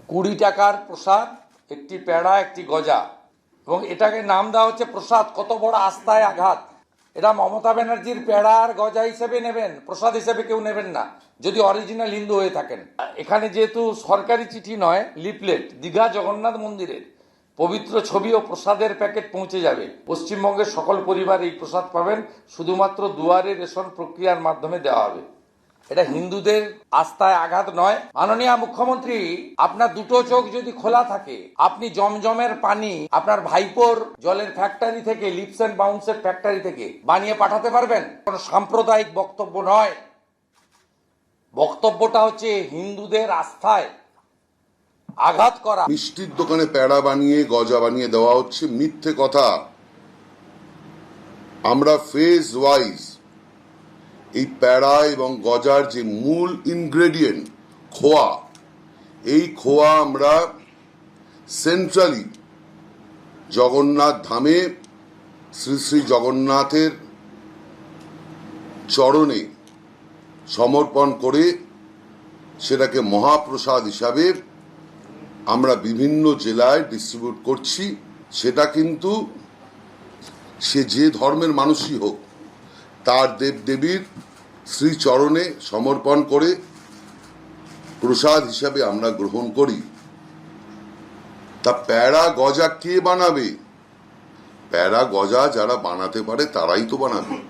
20 টাকার প্রসাদ, একটি পেড়া, একটি গজা, এবং এটাকে নাম দেওয়া হচ্ছে প্রসাদ। কত বড় আস্থায় আঘাত! এটা মমতা ব্যানার্জির পেড়া আর গজা হিসেবে নেবেন, প্রসাদ হিসেবে কেউ নেবেন না, যদি অরিজিনাল হিন্দু হয়ে থাকেন। এখানে যেহেতু সরকারি চিঠি নয়, লিফলেট, দীঘা জগন্নাথ মন্দিরের পবিত্র ছবি ও প্রসাদের প্যাকেট পৌঁছে যাবে। পশ্চিমবঙ্গের সকল পরিবার এই প্রসাদ পাবেন, শুধুমাত্র দুয়ারে রেশন প্রক্রিয়ার মাধ্যমে দেওয়া হবে। এটা হিন্দুদের আস্থায় আঘাত নয়। মাননীয় মুখ্যমন্ত্রী, আপনার দুটো চোখ যদি খোলা থাকে, আপনি জমজমের পানি আপনার ভাইপোর জলের ফ্যাক্টরি থেকে, লিপস এন্ড বাউন্সের ফ্যাক্টরি থেকে বানিয়ে পাঠাতে পারবেন? কোনো সাম্প্রদায়িক বক্তব্য নয়, বক্তব্যটা হচ্ছে হিন্দুদের আস্থায় আঘাত করা। মিষ্টির দোকানে প্যাড়া বানিয়ে গজা বানিয়ে দেওয়া হচ্ছে, মিথ্যে কথা। আমরা ফেজ ওয়াইজ এই প্যাড়া এবং গজার যে মূল ইনগ্রেডিয়েন্ট খোয়া, এই খোয়া আমরা সেন্ট্রালি জগন্নাথ ধামে শ্রী শ্রী জগন্নাথের চরণে সমর্পণ করে সেটাকে মহাপ্রসাদ হিসাবে আমরা বিভিন্ন জেলায় ডিস্ট্রিবিউট করছি। সেটা কিন্তু সে যে ধর্মের মানুষই হোক, তার দেবদেবীর শ্রীচরণে সমর্পণ করে প্রসাদ হিসাবে আমরা গ্রহণ করি। তা প্যাড়া গজা কে বানাবে? প্যাড়া গজা যারা বানাতে পারে তারাই তো বানাবে।